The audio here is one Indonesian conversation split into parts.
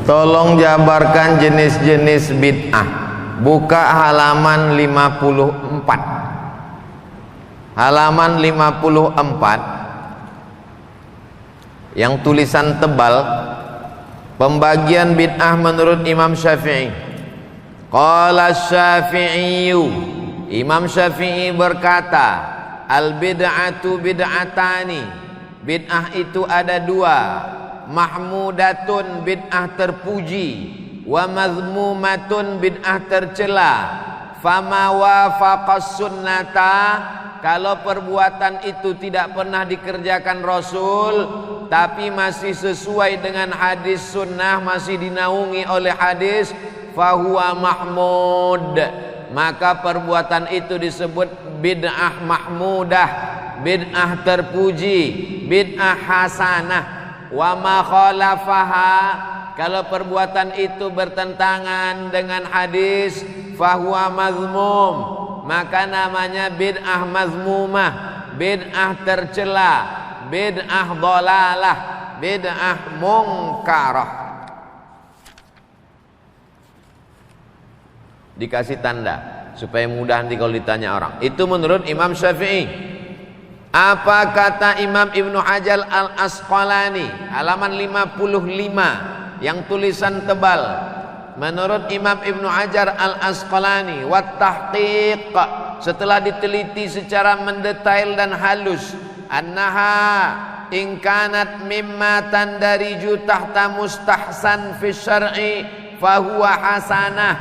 Tolong jabarkan jenis-jenis bid'ah. Buka halaman 54. Halaman 54 yang tulisan tebal, pembagian bid'ah menurut Imam Syafi'i. Qala Syafi'iyu, Imam Syafi'i berkata, al bid'atu bid'atani, bid'ah itu ada dua, mahmudatun bid'ah terpuji, wa mazmumatun bid'ah tercela. Fama wafaqas sunnata, kalau perbuatan itu tidak pernah dikerjakan Rasul tapi masih sesuai dengan hadis sunnah, masih dinaungi oleh hadis, fahuwa mahmud, maka perbuatan itu disebut bid'ah mahmudah, bid'ah terpuji, bid'ah hasanah. Wa ma khalafaha, kalau perbuatan itu bertentangan dengan hadis, fahuwa mazmum, maka namanya bid'ah mazmumah, bid'ah tercela, bid'ah dhalalah, bid'ah mungkarah. Dikasih tanda supaya mudah nanti kalau ditanya orang. Itu menurut Imam Syafi'i. Apa kata Imam Ibnu Hajar Al-Asqalani, halaman 55 yang tulisan tebal. Menurut Imam Ibnu Hajar Al-Asqalani, wat tahqiq, setelah diteliti secara mendetail dan halus, annaha in kanat mimma tandariju tahta mustahsan fi syar'i fahuwa hasanah,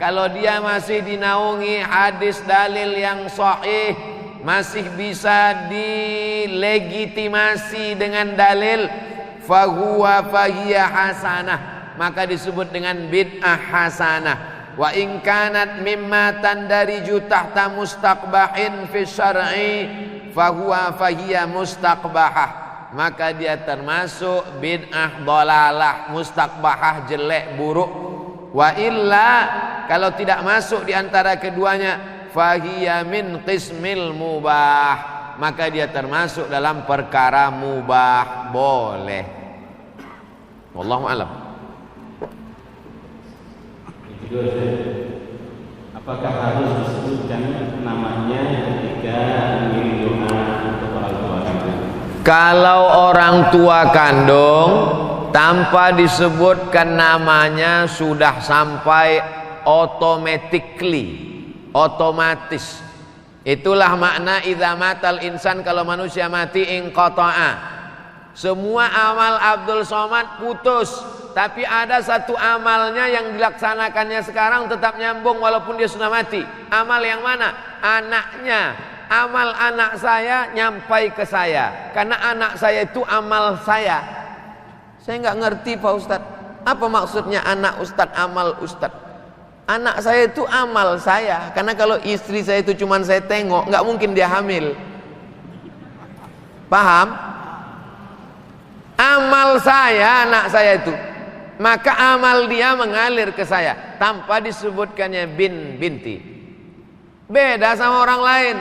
kalau dia masih dinaungi hadis dalil yang sahih, masih bisa dilegitimasi dengan dalil, fahuwa fahiya hasanah, maka disebut dengan bid'ah hasanah. Wa in kanat mimma tandariju tahta mustaqbahin fi syar'i fahuwa fahiya mustaqbahah, maka dia termasuk bid'ah dhalalah, mustaqbahah, jelek, buruk. Wa illa, kalau tidak masuk di antara keduanya, fahiya min qismil mubah, maka dia termasuk dalam perkara mubah, boleh. Wallahu a'lam. Kedua, apakah harus disebutkan namanya ketika mengirim doa untuk orang tua kandung? Kalau orang tua kandung tanpa disebutkan namanya sudah sampai otomatis. Itulah makna idza matal insan, kalau manusia mati inqata'a. Semua amal Abdul Somad putus, tapi ada satu amalnya yang dilaksanakannya sekarang tetap nyambung walaupun dia sudah mati. Amal yang mana? Anaknya. Amal anak saya nyampai ke saya, karena anak saya itu amal saya. Saya nggak ngerti Pak Ustadz, apa maksudnya anak Ustadz, amal Ustadz? Anak saya itu amal saya, karena kalau istri saya itu cuman saya tengok, nggak mungkin dia hamil. Paham? Amal saya, anak saya itu, maka amal dia mengalir ke saya tanpa disebutkannya binti. Beda sama orang lain.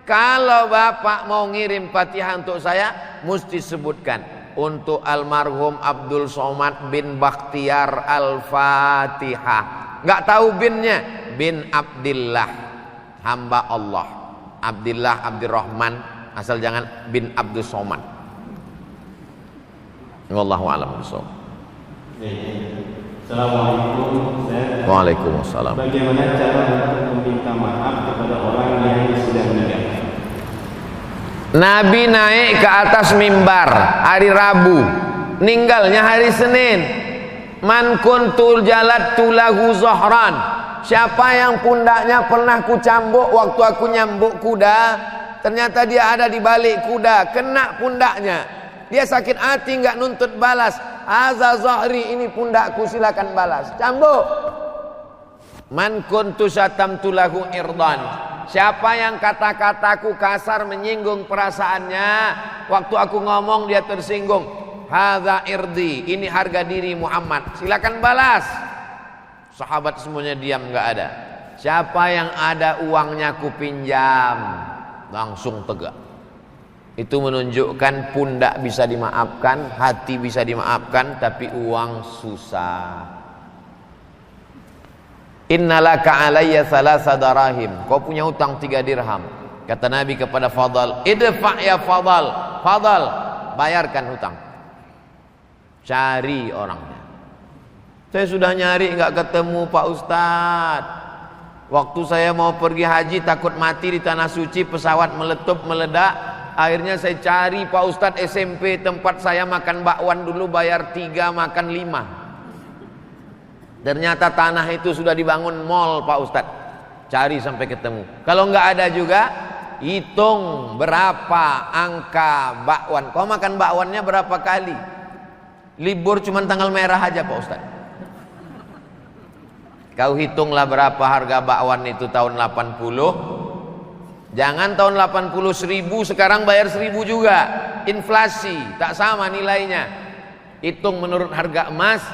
Kalau bapak mau ngirim Fatihah untuk saya, mesti sebutkan untuk almarhum Abdul Somad bin Bakhtiar Al-Fatihah. Nggak tahu binnya, bin Abdillah, hamba Allah. Abdillah, Abdurrahman, asal jangan bin Abdul Somad. Wallahu a'lam bishawab. Assalamualaikum. Waalaikumsalam. Bagaimana cara untuk meminta maaf kepada orang yang sudah meninggal? Nabi naik ke atas mimbar hari Rabu, meninggalnya hari Senin. Man kuntul jalattu lahu zahran, siapa yang pundaknya pernah kucambuk waktu aku nyambuk kuda, ternyata dia ada di balik kuda, kena pundaknya. Dia sakit hati, nggak nuntut balas. Haza zahri, ini pundakku, silakan balas. Cambuk. Man kuntu syatamtu lahu irdan, siapa yang kata-kataku kasar menyinggung perasaannya, waktu aku ngomong dia tersinggung. Haza irdi, ini harga diri Muhammad, silakan balas. Sahabat semuanya diam, nggak ada. Siapa yang ada uangnya ku pinjam, langsung tegak. Itu menunjukkan pundak bisa dimaafkan, hati bisa dimaafkan, tapi uang susah. Innalaka alayya thalatha darahim. Kau punya utang 3 dirham. Kata Nabi kepada Fadal, idfa' ya Fadal. Fadal, bayarkan hutang. Cari orangnya. Saya sudah nyari enggak ketemu Pak Ustadz. Waktu saya mau pergi haji takut mati di tanah suci, pesawat meletup meledak. Akhirnya saya cari Pak Ustadz SMP tempat saya makan bakwan dulu, bayar 3 makan 5. Ternyata tanah itu sudah dibangun mall Pak Ustadz. Cari sampai ketemu. Kalau enggak ada juga, hitung berapa angka bakwan. Kau makan bakwannya berapa kali? Libur cuma tanggal merah aja Pak Ustadz. Kau hitunglah berapa harga bakwan itu tahun 80. Jangan tahun 80 1000, sekarang bayar 1000 juga. Inflasi, tak sama nilainya. Hitung menurut harga emas,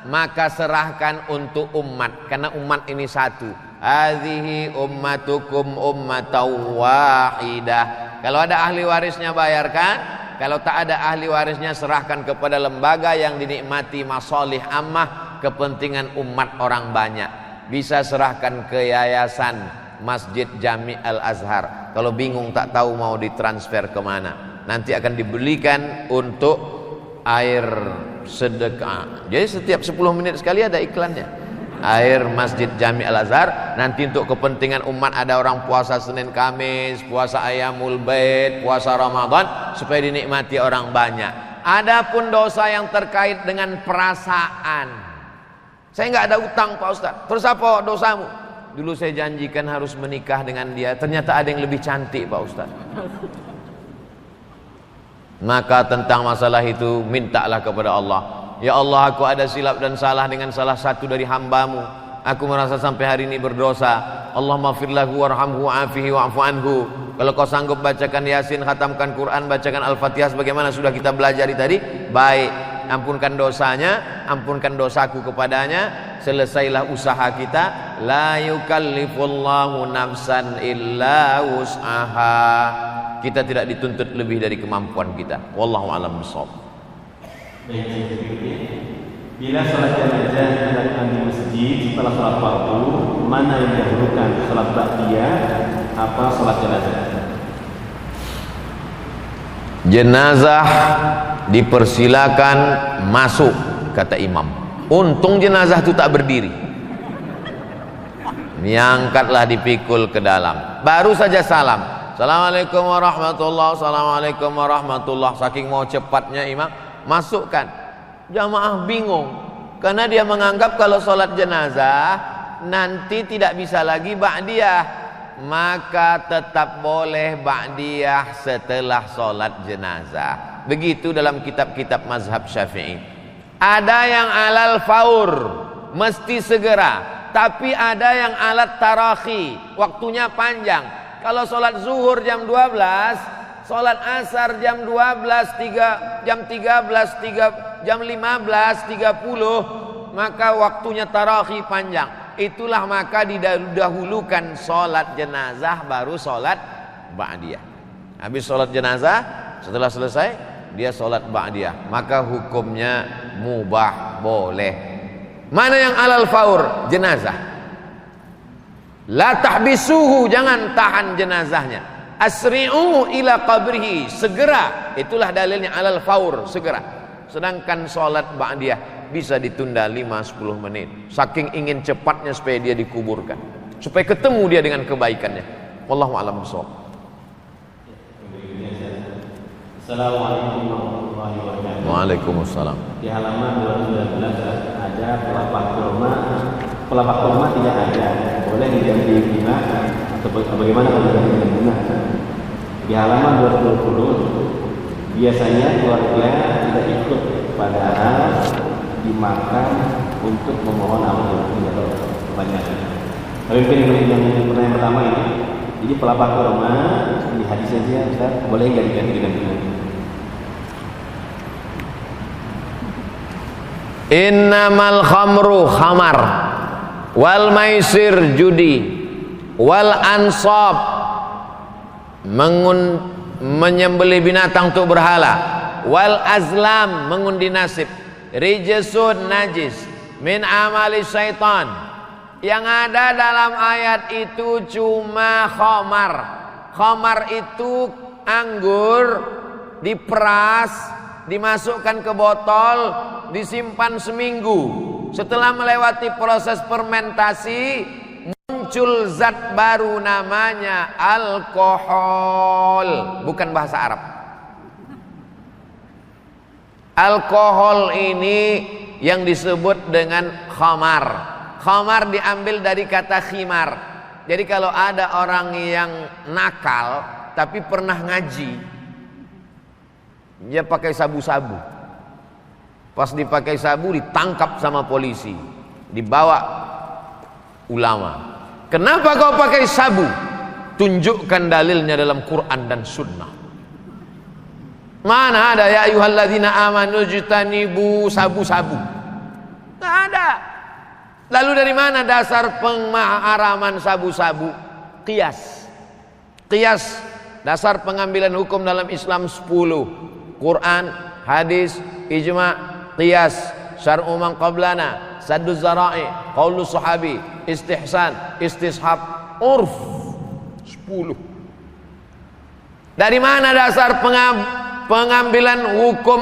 maka serahkan untuk umat. Karena umat ini satu. Hadhihi ummatukum ummatan wahidah. Kalau ada ahli warisnya bayarkan. Kalau tak ada ahli warisnya serahkan kepada lembaga yang dinikmati masalih ammah, kepentingan umat orang banyak. Bisa serahkan ke yayasan Masjid Jami' Al-Azhar. Kalau bingung tak tahu mau ditransfer kemana, nanti akan dibelikan untuk air sedekah. Jadi setiap 10 menit sekali ada iklannya. Air Masjid Jami' Al-Azhar. Nanti untuk kepentingan umat, ada orang puasa Senin Kamis, puasa Ayyamul Bait, puasa Ramadan, supaya dinikmati orang banyak. Adapun dosa yang terkait dengan perasaan, saya nggak ada utang Pak Ustaz. Terus apa dosamu? Dulu saya janjikan harus menikah dengan dia, ternyata ada yang lebih cantik Pak Ustaz. Maka tentang masalah itu mintalah kepada Allah. Ya Allah, aku ada silap dan salah dengan salah satu dari hambamu. Aku merasa sampai hari ini berdosa. Allahumma firlahu warhamhu wa'afihi wa'fu anhu. Kalau kau sanggup bacakan Yasin, khatamkan Quran, bacakan Al-Fatihah sebagaimana sudah kita belajari tadi, baik. Ampunkan dosanya, ampunkan dosaku kepadanya. Selesailah usaha kita. La yukallifullahu nafsan illa wus'aha. Kita tidak dituntut lebih dari kemampuan kita. Wallahu a'lam bishawab. Bila sholat jenazah dilakukan di masjid setelah sholat fardu, mana yang didahulukan, sholat ba'diyah apa sholat jenazah? Jenazah dipersilakan masuk, kata imam. Untung jenazah itu tak berdiri. Diangkatlah, dipikul ke dalam. Baru saja salam. Assalamualaikum warahmatullahi wabarakatuh. Assalamualaikum warahmatullahi wabarakatuh. Saking mau cepatnya imam, masukkan. Jamaah bingung karena dia menganggap kalau sholat jenazah nanti tidak bisa lagi ba'diyah, maka tetap boleh ba'diyah setelah sholat jenazah. Begitu dalam kitab-kitab mazhab Syafi'i. Ada yang alal faur, mesti segera, tapi ada yang alat tarakhi, waktunya panjang. Kalau sholat zuhur jam 12, sholat asar jam 12, jam 13, jam 15.30, maka waktunya tarakhi panjang. Itulah maka didahulukan sholat jenazah baru sholat ba'diyah. Habis sholat jenazah, setelah selesai dia sholat ba'diyah, maka hukumnya mubah, boleh. Mana yang alal faur? Jenazah. La tahbisuhu, jangan tahan jenazahnya. Asri'u ila qabrihi, segera. Itulah dalilnya alal faur, segera. Sedangkan sholat ba'diyah bisa ditunda 5-10 menit. Saking ingin cepatnya supaya dia dikuburkan, supaya ketemu dia dengan kebaikannya. Wallahu a'lam bishawab. Assalamualaikum warahmatullahi wabarakatuh. Waalaikumsalam. Di halaman 219 ada pelapak kurma. Pelapak kurma tidak ada. Boleh diganti bunga atau bagaimana kalau diganti bunga? Di halaman 220 biasanya keluarga tidak ikut, padahal dimakan untuk memohon amal atau kebanyakan. Tapi mungkin yang pertanyaan pertama ini, jadi pelapak kurma di hadis saja, Ustaz, boleh nggak diganti dengan bunga? Innamal khamru khamar, wal maisir judi, wal ansab menyembelih binatang untuk berhala. Wal azlam, mengundi nasib. Rijsun, najis. Min amali syaitan. Yang ada dalam ayat itu cuma khamar. Khamar itu anggur diperas, dimasukkan ke botol, disimpan seminggu. Setelah melewati proses fermentasi, muncul zat baru namanya alkohol. Bukan bahasa Arab. Alkohol ini yang disebut dengan khamar. Khamar diambil dari kata khimar. Jadi kalau ada orang yang nakal tapi pernah ngaji, dia pakai sabu-sabu. Pas dipakai sabu ditangkap sama polisi, dibawa ulama. Kenapa kau pakai sabu? Tunjukkan dalilnya dalam Quran dan Sunnah. Mana ada ya ayyuhalladzina amanu jtanibu sabu-sabu? Tidak ada. Lalu dari mana dasar pengharaman sabu-sabu? Qiyas. Qiyas, dasar pengambilan hukum dalam Islam 10. Quran, hadis, ijma', qiyas, syar'u man qablana, saddu zara'i, qaulu sahabi, istihsan, istishab, urf. 10. Dari mana dasar pengambilan hukum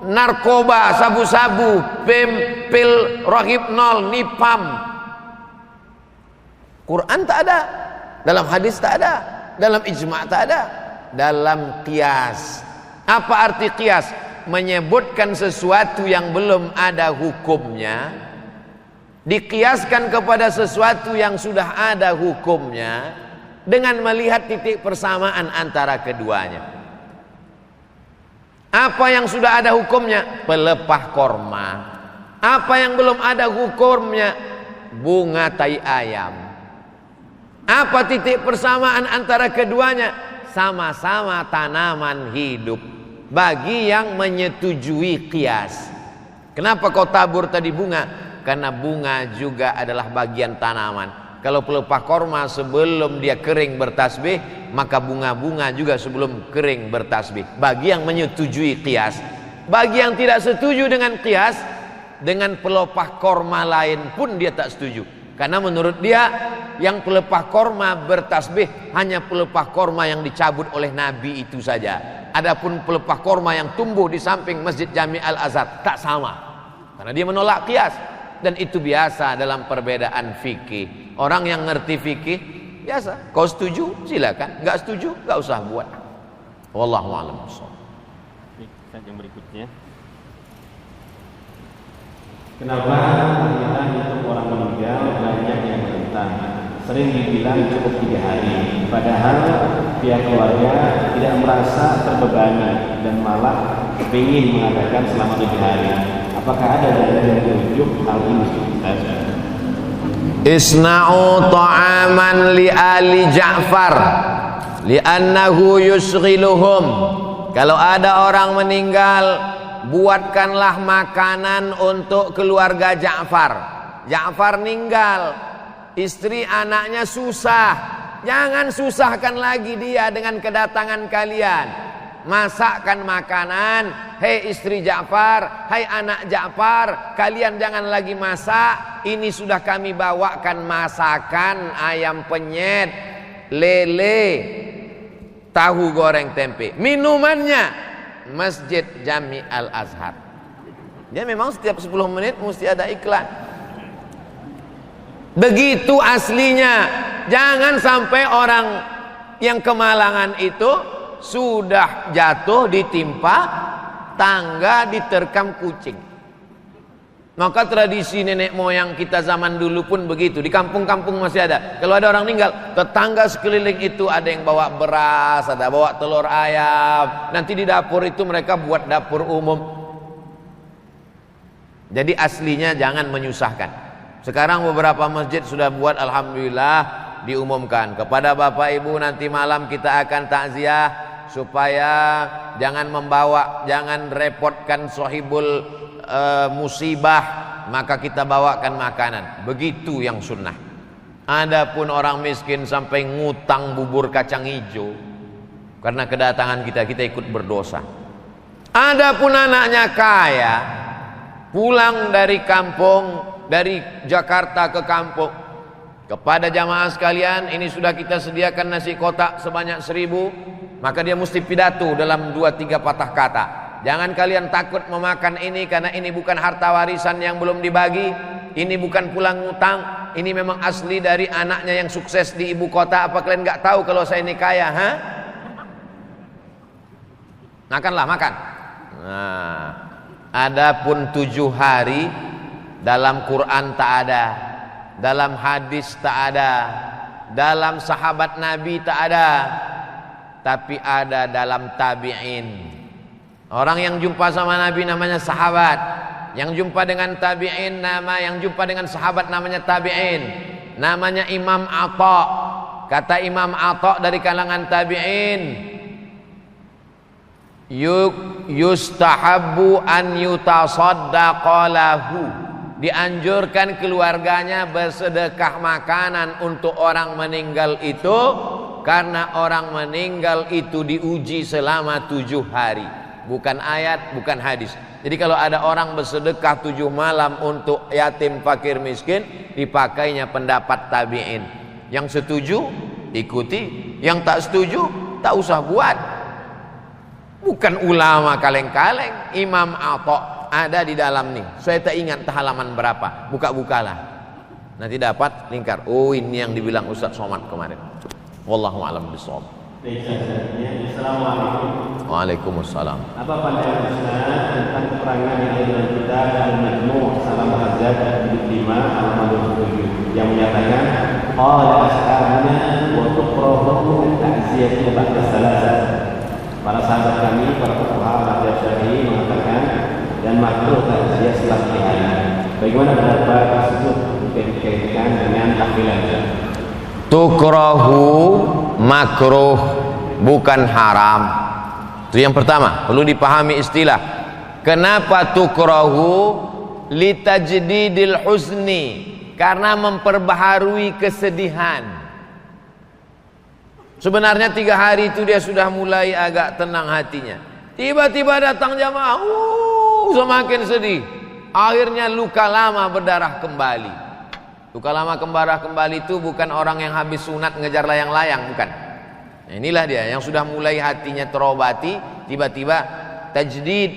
narkoba, sabu-sabu, pil rohipnol, nipam? Quran tak ada, dalam hadis tak ada, dalam ijma' tak ada, dalam qiyas. Apa arti qiyas? Menyebutkan sesuatu yang belum ada hukumnya, dikiaskan kepada sesuatu yang sudah ada hukumnya, dengan melihat titik persamaan antara keduanya. Apa yang sudah ada hukumnya? Pelepah korma. Apa yang belum ada hukumnya? Bunga tai ayam. Apa titik persamaan antara keduanya? Sama-sama tanaman hidup. Bagi yang menyetujui qiyas. Kenapa kau tabur tadi bunga? Karena bunga juga adalah bagian tanaman. Kalau pelepah korma sebelum dia kering bertasbih, maka bunga-bunga juga sebelum kering bertasbih. Bagi yang menyetujui qiyas. Bagi yang tidak setuju dengan qiyas, dengan pelepah korma lain pun dia tak setuju. Karena menurut dia yang pelepah korma bertasbih hanya pelepah korma yang dicabut oleh Nabi itu saja. Adapun pelepah korma yang tumbuh di samping Masjid Jami Al-Azhar tak sama. Karena dia menolak qiyas. Dan itu biasa dalam perbedaan fikih. Orang yang ngerti fikih biasa. Kau setuju silakan, enggak setuju enggak usah buat. Wallahu a'lam. Yang berikutnya. Kenapa tahlilan untuk orang meninggal banyak yang menentang? Sering dibilang cukup 3 hari. Padahal pihak keluarga tidak merasa terbebani dan malah ingin mengadakan selama 3 hari. Apakah ada dalil yang menunjuk hal ini? Isna'u ta'aman li ali Ja'far li'annahu yusghiluhum. Kalau ada orang meninggal, buatkanlah makanan untuk keluarga Ja'far. Ja'far meninggal, istri anaknya susah. Jangan susahkan lagi dia dengan kedatangan kalian. Masakkan makanan. Hei istri Ja'far, hai anak Ja'far, kalian jangan lagi masak. Ini sudah kami bawakan masakan ayam penyet, lele, tahu goreng tempe. Minumannya Masjid Jami Al-Azhar. Dia memang setiap 10 menit mesti ada iklan. Begitu aslinya. Jangan sampai orang yang kemalangan itu sudah jatuh ditimpa tangga diterkam kucing. Maka tradisi nenek moyang kita zaman dulu pun begitu. Di kampung-kampung masih ada. Kalau ada orang meninggal, tetangga sekeliling itu ada yang bawa beras, ada bawa telur ayam. Nanti di dapur itu mereka buat dapur umum. Jadi aslinya jangan menyusahkan. Sekarang beberapa masjid sudah buat, alhamdulillah, diumumkan kepada bapak ibu nanti malam kita akan takziah, supaya jangan membawa, jangan repotkan sohibul musibah, maka kita bawakan makanan. Begitu yang sunnah. Adapun orang miskin sampai ngutang bubur kacang hijau, Karena kedatangan kita ikut berdosa. Adapun anaknya kaya, pulang dari kampung, dari Jakarta ke kampung. Kepada jamaah sekalian, ini sudah kita sediakan nasi kotak sebanyak 1000, maka dia mesti pidato dalam 2-3 patah kata. Jangan kalian takut memakan ini, karena ini bukan harta warisan yang belum dibagi, ini bukan pulang ngutang, ini memang asli dari anaknya yang sukses di ibu kota. Apa kalian nggak tahu kalau saya ini kaya? Makanlah, makan. Nah, adapun 7 hari dalam Quran tak ada, dalam hadis tak ada, dalam sahabat Nabi tak ada, tapi ada dalam tabi'in. Orang yang jumpa sama Nabi namanya sahabat, yang jumpa dengan tabi'in yang jumpa dengan sahabat namanya tabi'in, namanya Imam Atha. Kata Imam Atha dari kalangan tabi'in, yustahabbu an yutasaddaqa lahu, dianjurkan keluarganya bersedekah makanan untuk orang meninggal itu, karena orang meninggal itu diuji selama 7 hari. Bukan ayat, bukan hadis. Jadi kalau ada orang bersedekah 7 malam untuk yatim, fakir, miskin, dipakainya pendapat tabi'in. Yang setuju ikuti, yang tak setuju tak usah buat. Bukan ulama kaleng-kaleng. Imam Atha ada di dalam nih, saya tak ingat halaman berapa, buka-bukalah, nanti dapat lingkar. Oh, ini yang dibilang Ustaz Somad kemarin. Wallahu a'lam bishawab. Assalamualaikum. Waalaikumsalam. Apa pandangan Ustaz tentang keterangan yang ada dalam kitab Al-Majmu' Salam Hazard jilid 5 halaman 27 yang menyatakan qala ashabuna wa tuqrahu ta'ziyatu ba'da salasah. Para sahabat kami, para fuqaha mazhab Syafi'i mengatakan dan makruh takziah setelah 3 hari. Bagaimana pendapat tersebut dikaitkan dengan tahlilan? Tukrahu makruh, bukan haram. Itu yang pertama, perlu dipahami istilah. Kenapa tukrahu? Litajdidil husni, karena memperbaharui kesedihan. Sebenarnya 3 hari itu dia sudah mulai agak tenang hatinya. Tiba-tiba datang jamaah, semakin sedih. Akhirnya luka lama berdarah kembali. Luka lama berdarah kembali itu bukan orang yang habis sunat ngejar layang-layang, bukan. Nah, inilah dia yang sudah mulai hatinya terobati, tiba-tiba tajdid,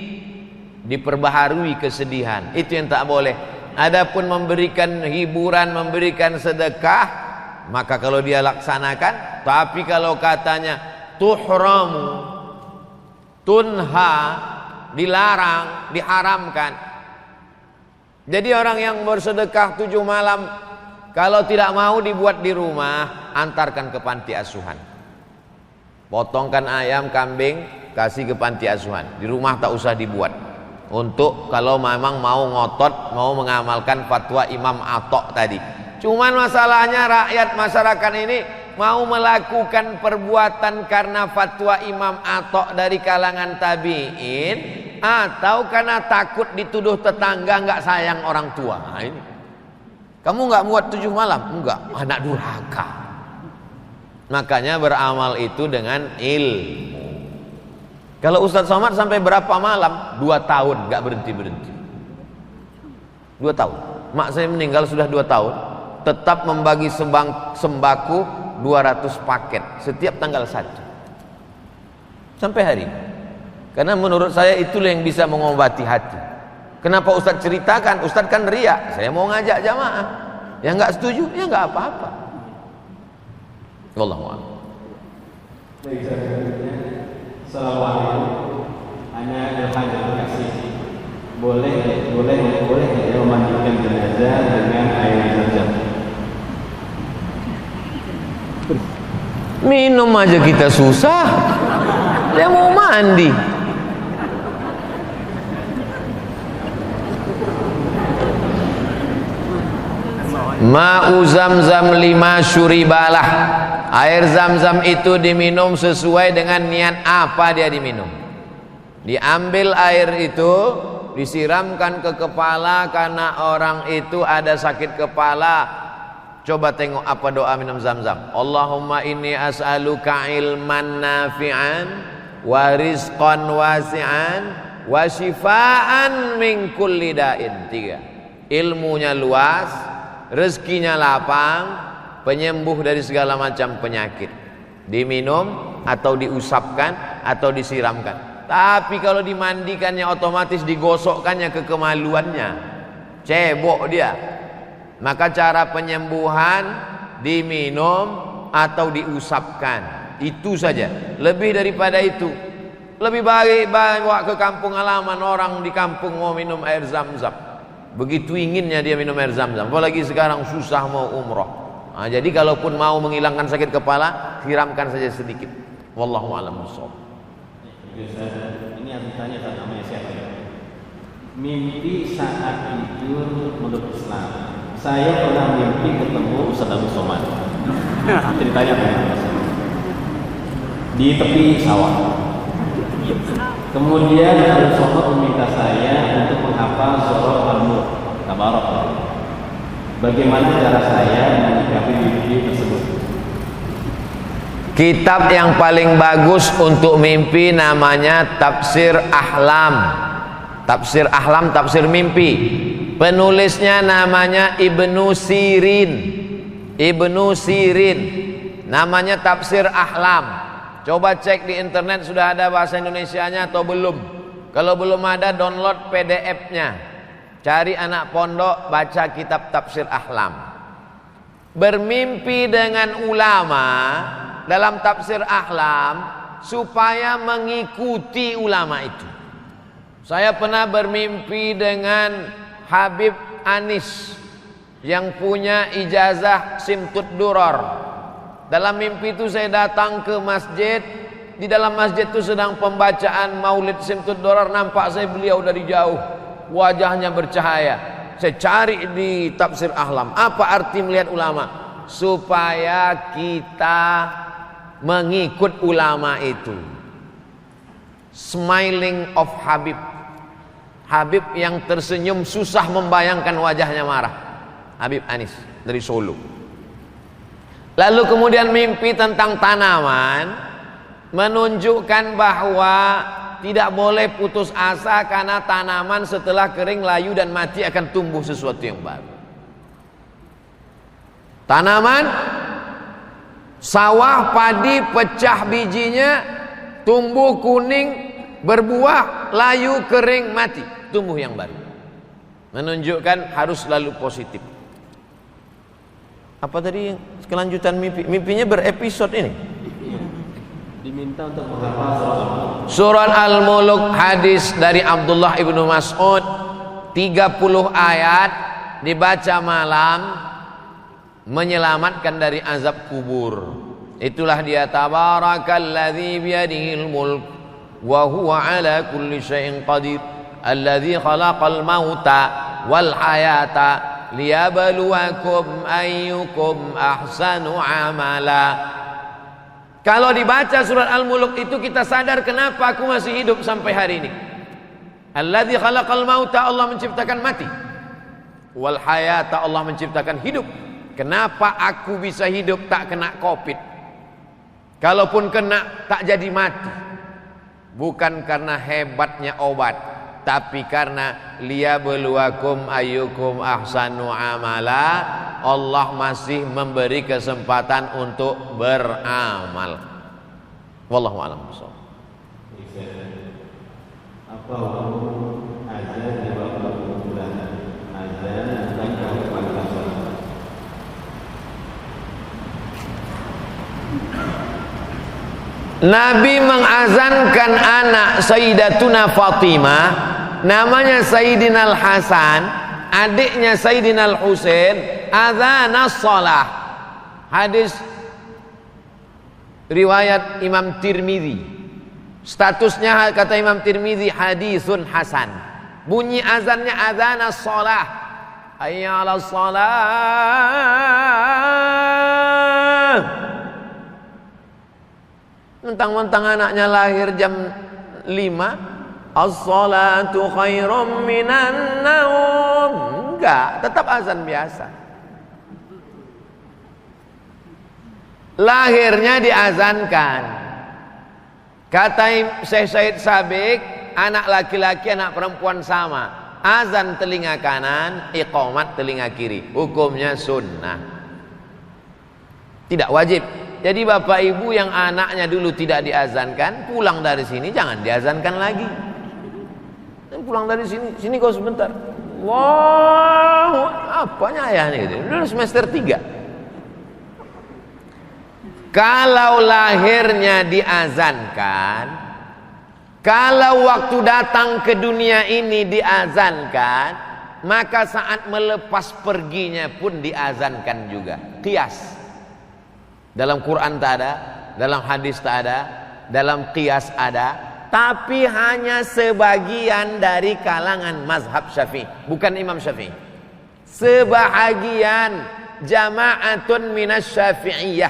diperbaharui kesedihan. Itu yang tak boleh. Adapun memberikan hiburan, memberikan sedekah, maka kalau dia laksanakan. Tapi kalau katanya tuhramu, tunha, dilarang, diharamkan. Jadi orang yang bersedekah 7 malam, kalau tidak mau dibuat di rumah, antarkan ke panti asuhan. Potongkan ayam, kambing, kasih ke panti asuhan. Di rumah tak usah dibuat. Untuk kalau memang mau ngotot, mau mengamalkan fatwa Imam Atha tadi. Cuman masalahnya rakyat masyarakat ini mau melakukan perbuatan karena fatwa Imam Atha dari kalangan tabi'in, atau karena takut dituduh tetangga nggak sayang orang tua. Nah, ini kamu nggak buat 7 malam, enggak, anak durhaka. Makanya beramal itu dengan ilmu. Kalau Ustadz Somad sampai berapa malam? 2 tahun nggak berhenti. 2 tahun. Mak saya meninggal sudah 2 tahun, tetap membagi sembako 200 paket setiap tanggal 1 sampai hari ini. Karena menurut saya itulah yang bisa mengobati hati. Kenapa Ustadz ceritakan? Ustadz kan riak, saya mau ngajak jamaah. Yang nggak setuju, ya nggak apa-apa. Wallahu a'lam. Assalamualaikum. Ana Ilham dari Bekasi. Boleh ya memandikan jenazah dengan air zam-zam? Minum aja kita susah. Dia mau mandi. Ma'u zamzam 5 syuribalah. Air zam-zam itu diminum sesuai dengan niat apa dia diminum. Diambil air itu, disiramkan ke kepala karena orang itu ada sakit kepala. Coba tengok apa doa minum Zam-Zam. Allahumma inni as'aluka ilman nafi'an wa rizqan wasi'an wa shifaan min kulli da'in. 3. Ilmunya luas, rezekinya lapang, penyembuh dari segala macam penyakit. Diminum atau diusapkan atau disiramkan. Tapi kalau dimandikannya otomatis digosokkannya ke kemaluannya. Cebok dia. Maka cara penyembuhan diminum atau diusapkan. Itu saja. Lebih daripada itu. Lebih baik bawa ke kampung halaman, orang di kampung mau minum air Zam-Zam. Begitu inginnya dia minum air Zam-Zam. Apalagi sekarang susah mau umroh. Nah, jadi kalaupun mau menghilangkan sakit kepala, siramkan saja sedikit. Wallahu a'lam bishawab. Ini yang ditanya kan namanya siapa ya? Mimpi saat tidur menurut Islam. Saya pernah mimpi ketemu Ustaz Abu Somad. Ceritanya apa? Di tepi sawah. Kemudian Abu Somad meminta saya untuk menghafal surah Al-Mulk. Tabarak. Bagaimana cara saya menyikapi mimpi tersebut? Kitab yang paling bagus untuk mimpi namanya Tafsir Ahlam. Tafsir Ahlam, tafsir mimpi. Penulisnya namanya Ibnu Sirin. Ibnu Sirin. Namanya Tafsir Ahlam. Coba cek di internet sudah ada bahasa Indonesianya atau belum. Kalau belum ada, download PDF-nya. Cari anak pondok, baca kitab Tafsir Ahlam. Bermimpi dengan ulama dalam Tafsir Ahlam supaya mengikuti ulama itu. Saya pernah bermimpi dengan Habib Anis yang punya ijazah Simtud Duror. Dalam mimpi itu saya datang ke masjid. Di dalam masjid itu sedang pembacaan Maulid Simtud Duror. Nampak saya beliau dari jauh, wajahnya bercahaya. Saya cari di Tafsir Ahlam, apa arti melihat ulama? Supaya kita mengikut ulama itu. Smiling of Habib. Habib yang tersenyum susah membayangkan wajahnya marah. Habib Anis dari Solo. Lalu kemudian mimpi tentang tanaman, menunjukkan bahwa tidak boleh putus asa karena tanaman setelah kering, layu dan mati akan tumbuh sesuatu yang baru. Tanaman, sawah, padi, pecah bijinya, tumbuh kuning, berbuah, layu, kering, mati, tumbuh yang baru. Menunjukkan harus selalu positif. Apa tadi kelanjutan mimpi? Mimpinya berepisode ini. Diminta untuk menghafal Surat Al-Mulk, hadis dari Abdullah ibnu Mas'ud, 30 ayat dibaca malam menyelamatkan dari azab kubur. Itulah dia, tabarakalladzi biyadihil mulk wa huwa ala kulli syai'in qadir alladzi khalaqal mauta wal hayata liyabluwakum ayyukum ahsanu amala. Kalau dibaca surat Al-Mulk itu kita sadar kenapa aku masih hidup sampai hari ini. Alladzi khalaqal mauta, Allah menciptakan mati. Wal hayata, Allah menciptakan hidup. Kenapa aku bisa hidup tak kena Covid? Kalaupun kena tak jadi mati. Bukan karena hebatnya obat, tapi karena liyabluwakum ayyukum ahsanu amala. Allah masih memberi kesempatan untuk beramal. Wallahu a'lam bishawab. Apa hukum azan di waktu bulan? Azan bukan kalau pada sholat. Nabi mengazankan anak Sayyidatuna Fatimah, namanya Sayyidina Al-Hasan, adiknya Sayyidina Al-Husain, adzanas shalah. Hadis riwayat Imam Tirmidzi. Statusnya kata Imam Tirmidzi hadisun hasan. Bunyi azannya adzanas shalah. Hayya 'alas shalah. Mentang-mentang anaknya lahir jam 5, as-salatu khairum minan naum. Enggak, tetap azan biasa. lahirnya diazankan. Kata Syekh Said Sabiq, anak laki-laki anak perempuan sama, azan telinga kanan, iqamat telinga kiri, hukumnya sunnah, tidak wajib. Jadi bapak ibu yang anaknya dulu tidak diazankan, pulang dari sini jangan diazankan lagi. Pulang dari sini kau sebentar. Wow, apanya ayahnya gitu? Dulu semester 3. Kalau lahirnya diazankan, kalau waktu datang ke dunia ini diazankan, maka saat melepas perginya pun diazankan juga. Qiyas. Dalam Quran tak ada, dalam hadis tak ada, dalam qiyas ada, tapi hanya sebagian dari kalangan mazhab Syafi'i, bukan Imam Syafi'i. Sebahagian jama'atun minas Syafi'iyah,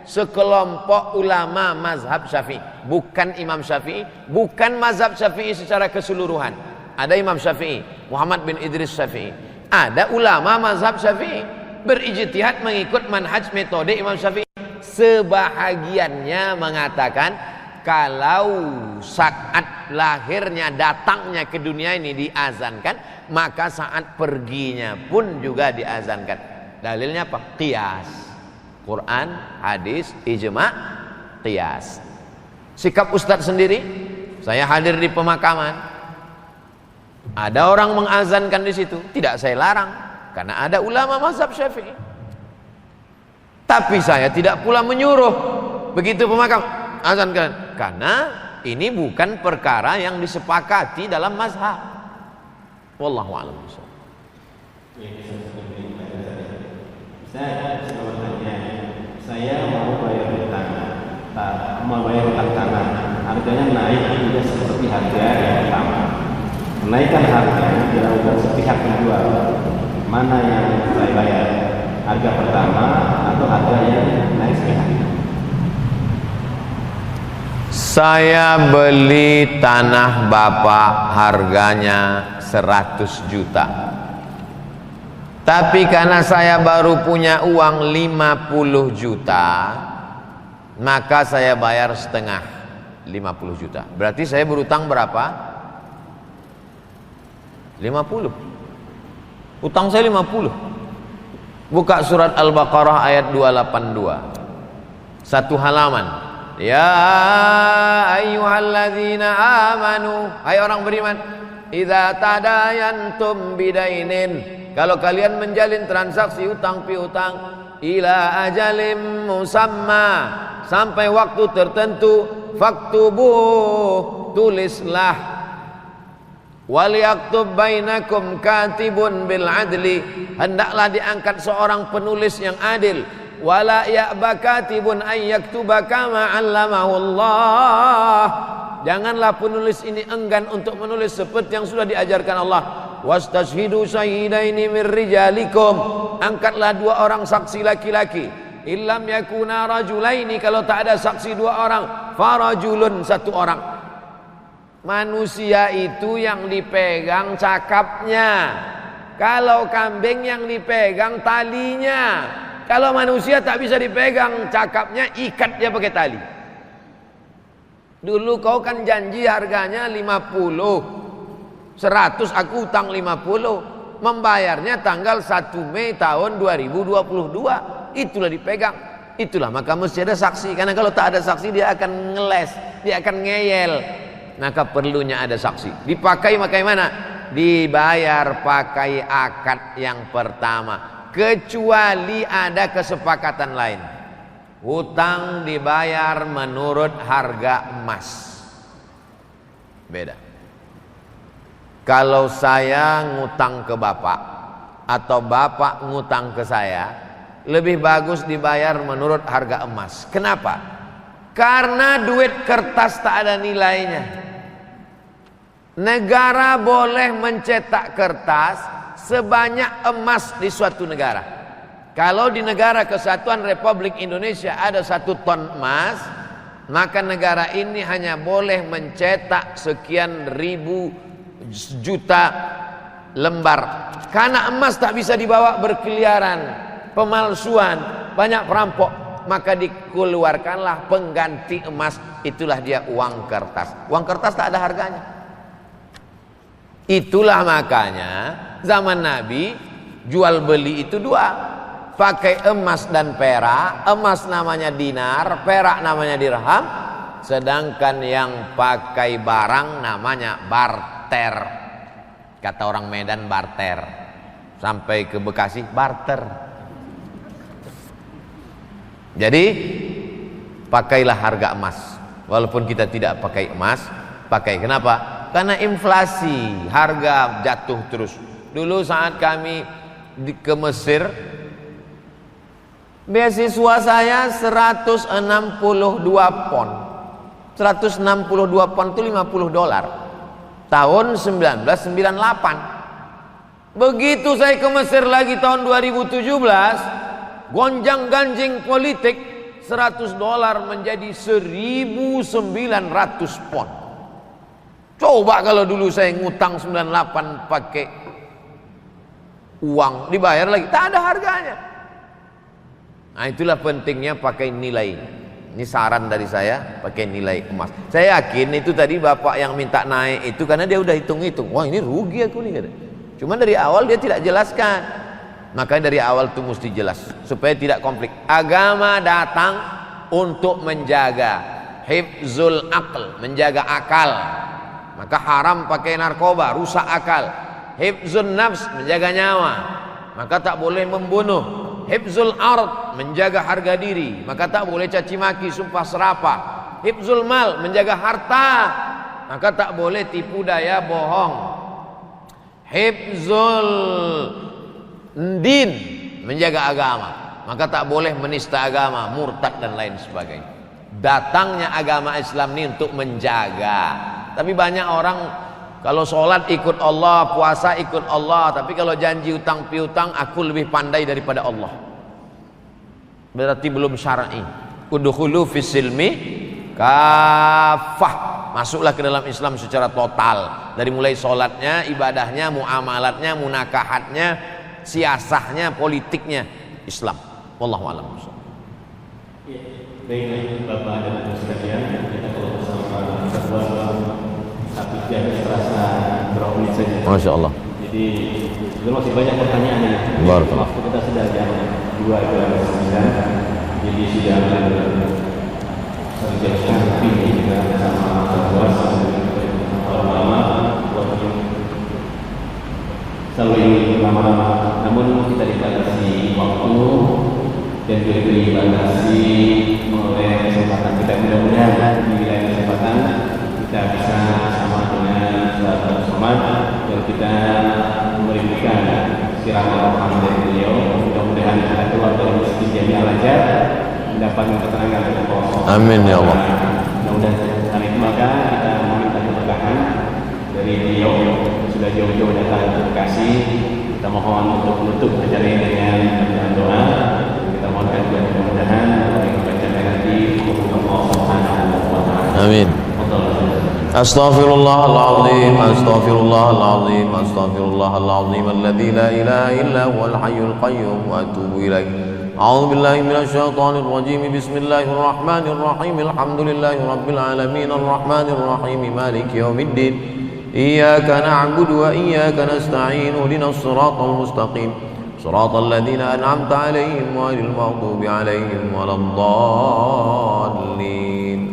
sekelompok ulama mazhab Syafi'i, bukan Imam Syafi'i, bukan mazhab Syafi'i secara keseluruhan. Ada Imam Syafi'i, Muhammad bin Idris Syafi'i, ada ulama mazhab Syafi'i berijtihad mengikut manhaj metode Imam Syafi'i. Sebahagiannya mengatakan kalau saat lahirnya, datangnya ke dunia ini diazankan, maka saat perginya pun juga diazankan. Dalilnya apa? Qiyas. Quran, hadis, ijma', qiyas. Sikap Ustadz sendiri, saya hadir di pemakaman, ada orang mengazankan di situ, tidak saya larang karena ada ulama mazhab Syafi'i. Tapi saya tidak pula menyuruh begitu pemakam azankan, karena ini bukan perkara yang disepakati dalam mazhab. Wallahu a'lam. Saya mau bayar hutang, harganya naik juga seperti harga yang pertama. Kenaikan harga dilakukan sepihak menjual. Mana yang saya bayar? Harga pertama atau harga yang naik sepihak? Saya beli tanah bapak harganya 100 juta. Tapi karena saya baru punya uang 50 juta, maka saya bayar setengah 50 juta. Berarti saya berutang berapa? 50. Utang saya 50. Buka surat Al-Baqarah ayat 282. Satu halaman. Ya ayyuhalladzina amanu, hai orang beriman, idza tadayantum bidainin, kalau kalian menjalin transaksi utang piutang, ila ajalim musamma, sampai waktu tertentu, faktubuh, tulislah. Waliyaktub bainakum katibun bil adli, hendaklah diangkat seorang penulis yang adil. Wala ya'ba katibun ay yaktuba kama 'allamahu Allah, janganlah penulis ini enggan untuk menulis seperti yang sudah diajarkan Allah. Wastashhidu syahidaini min rijalikum, angkatlah 2 orang saksi laki-laki. Illam yakuna rajulaini, kalau tak ada saksi 2 orang, farajulun, 1 orang. Manusia itu yang dipegang cakapnya, kalau kambing yang dipegang talinya. Kalau manusia tak bisa dipegang cakapnya, ikat dia pakai tali. Dulu kau kan janji harganya 50, 100 aku utang 50, membayarnya tanggal 1 Mei tahun 2022, itulah dipegang. Itulah maka mesti ada saksi, karena kalau tak ada saksi dia akan ngeles, dia akan ngeyel. Maka perlunya ada saksi. Dipakai mana? Dibayar pakai akad yang pertama, kecuali ada kesepakatan lain. Hutang dibayar menurut harga emas, beda. Kalau saya ngutang ke bapak atau bapak ngutang ke saya, lebih bagus dibayar menurut harga emas. Kenapa? Karena duit kertas tak ada nilainya. Negara boleh mencetak kertas sebanyak emas di suatu negara. Kalau di negara Kesatuan Republik Indonesia ada 1 ton emas, maka negara ini hanya boleh mencetak sekian ribu juta lembar. Karena emas tak bisa dibawa berkeliaran, pemalsuan, banyak perampok. maka dikeluarkanlah pengganti emas, itulah dia uang kertas. Uang kertas tak ada harganya. Itulah makanya zaman Nabi jual beli itu dua, pakai emas dan perak. Emas namanya dinar, perak namanya dirham, sedangkan yang pakai barang namanya barter. Kata orang Medan barter, sampai ke Bekasi barter. Jadi pakailah harga emas, walaupun kita tidak pakai emas, pakai. Kenapa? Karena inflasi, harga jatuh terus. Dulu saat kami ke Mesir, beasiswa saya 162 pon. 162 pon itu $50. Tahun 1998. Begitu saya ke Mesir lagi tahun 2017, gonjang ganjing politik, $100 menjadi 1.900 pon. Coba kalau dulu saya ngutang 98 pakai uang, dibayar lagi, tak ada harganya. Nah, itulah pentingnya pakai nilai. Ini saran dari saya, pakai nilai emas. Saya yakin itu tadi bapak yang minta naik itu karena dia udah hitung-hitung. Wah, ini rugi aku nih. Cuma dari awal dia tidak jelaskan. Makanya dari awal itu mesti jelas supaya tidak konflik. Agama datang untuk menjaga hifzul aql, menjaga akal. Maka haram pakai narkoba, rusak akal. Hifzul nafs, menjaga nyawa, maka tak boleh membunuh. Hifzul ard, menjaga harga diri, maka tak boleh caci maki, sumpah serapah. Hifzul mal, menjaga harta, maka tak boleh tipu daya, bohong. Hifzul din, menjaga agama, maka tak boleh menista agama, murtad dan lain sebagainya. Datangnya agama Islam ini untuk menjaga. Tapi banyak orang kalau sholat ikut Allah, puasa ikut Allah, tapi kalau janji utang piutang, aku lebih pandai daripada Allah. Berarti belum syar'i. Udkhulu fis silmi kafah. Masuklah ke dalam Islam secara total. Dari mulai sholatnya, ibadahnya, muamalatnya, munakahatnya, siasahnya, politiknya, Islam. Wallahu a'lam. Baik, Bapak dan Ibu sekalian, kita kalau bersama satu jam terasa berapa menit saja. Masya Allah. Jadi itu masih banyak pertanyaan ya. Waktu kita sudah jam 2 itu ada 9. Jadi sudah ada 1 jam lebih kita sama lama selalu lama-lama. Namun kita dibatasi waktu dan juga dibatasi oleh kesempatan kita. Mudah-mudahan di wilayah kesempatan kita bisa sama dengan sahabat Somad dan kita memberikan siraman rohani dari beliau. Mudah-mudahan kita keluar dari Masjid Jami Al-Azhar mendapatkan keterangan dari Allah. Amin ya Allah. Mudah-mudahan karena itu maka kita meminta keberkahan dari beliau sudah jauh-jauh datang ke Bekasi. Kita mohon untuk menutup acara ini dengan doa. Kita mohonkan juga mudah-mudahan yang baca nanti Allah Subhanahu wa taala. Amin. Astaghfirullahaladzim, astaghfirullahaladzim, astaghfirullahaladzim alladzi la ilaha illa huwal hayyul qayyum wa atubu ilaih. A'udzu billahi minasyaitonir rajim. Bismillahirrahmanirrahim. Alhamdulillahi rabbil alamin arrahmanir rahim maliki yaumiddin. Iyyaka na'budu wa iyyaka nasta'in. Ihdinas siratal mustaqim. Siratal ladzina an'amta 'alaihim ghairil maghdubi 'alaihim waladdallin.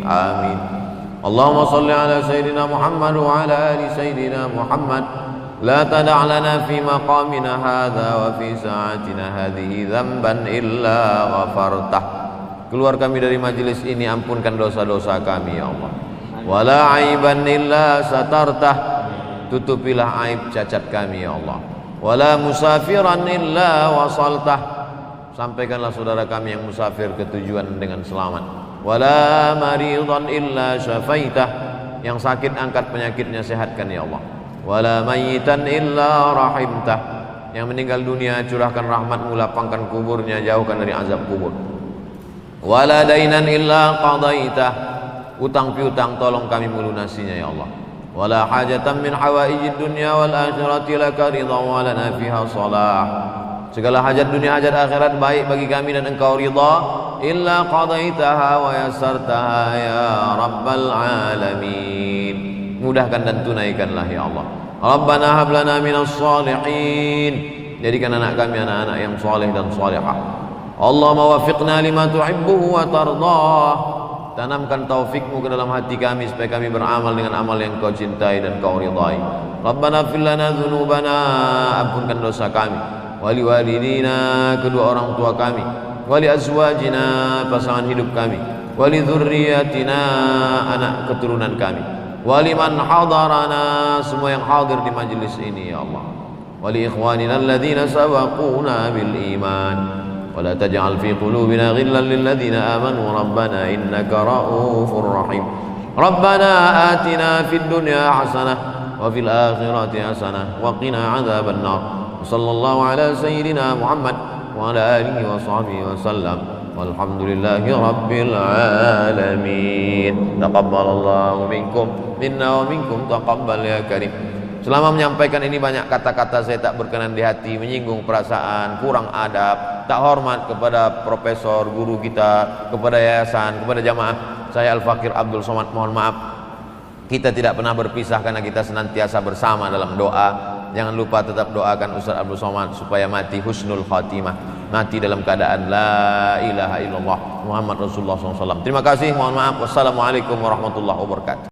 Amin. Allahumma salli ala sayyidina Muhammad wa ala ali sayyidina Muhammad. La tada' lana fi maqamina hadha wa fi sa'atina hadhihi dhanban illa ghafartah. Keluar kami dari majlis ini, ampunkan dosa-dosa kami ya Allah. Wala aiban illa satartah. Tutupilah aib cacat kami ya Allah. Wala musafiran illa wasaltah. Sampaikanlah saudara kami yang musafir ke tujuan dengan selamat. Wala maridan illa syafaitah. Yang sakit angkat penyakitnya, sehatkan ya Allah. Wala mayyitan illa rahimtah. Yang meninggal dunia curahkan rahmatmu, lapangkan kuburnya, jauhkan dari azab kubur. Wala dainan illa qadaitah. Utang piutang tolong kami melunasinya ya Allah. Wala hajatan min hawaijid dunya wal akhirati laka ridha wa lana fiha salah. Segala hajat dunia, hajat akhirat baik bagi kami dan Engkau ridha. Illa qadaitaha wa yassartaha ya rabbal alamin. Mudahkan dan tunaikanlah ya Allah. Rabbana hab lana minas salihin. Jadikan anak kami anak-anak yang saleh dan salihah. Allahumma wafiqna lima tuhibbuhu wa tardah. Tanamkan taufikmu ke dalam hati kami supaya kami beramal dengan amal yang Kau cintai dan Kau ridhai. Rabbana fir lana dzunubana, ampunkan dosa kami. Wali walidina, kedua orang tua kami. Wali azwajina, pasangan hidup kami. Wali dzurriyyatina, anak keturunan kami. Wali man hadarana, semua yang hadir di majlis ini ya Allah. Wali ikhwanina alladzina sabaquna bil iman. ولا تجعل في قلوبنا غلا للذين آمنوا ربنا إنك رؤوف رحيم ربنا آتنا في الدنيا حسنة وفي الآخرة حسنة وقنا عذاب النار وصلى الله على سيدنا محمد وعلى آله وصحبه وسلم والحمد لله رب العالمين تقبل الله منكم منا ومنكم تقبل يا كريم. Selama menyampaikan ini banyak kata-kata saya tak berkenan di hati, menyinggung perasaan, kurang adab, tak hormat kepada profesor, guru kita, kepada yayasan, kepada jamaah. Saya Al-Fakir Abdul Somad mohon maaf. Kita tidak pernah berpisah karena kita senantiasa bersama dalam doa. Jangan lupa tetap doakan Ustaz Abdul Somad supaya mati husnul khatimah, mati dalam keadaan la ilaha illallah Muhammad Rasulullah SAW. Terima kasih, mohon maaf. Wassalamualaikum warahmatullahi wabarakatuh.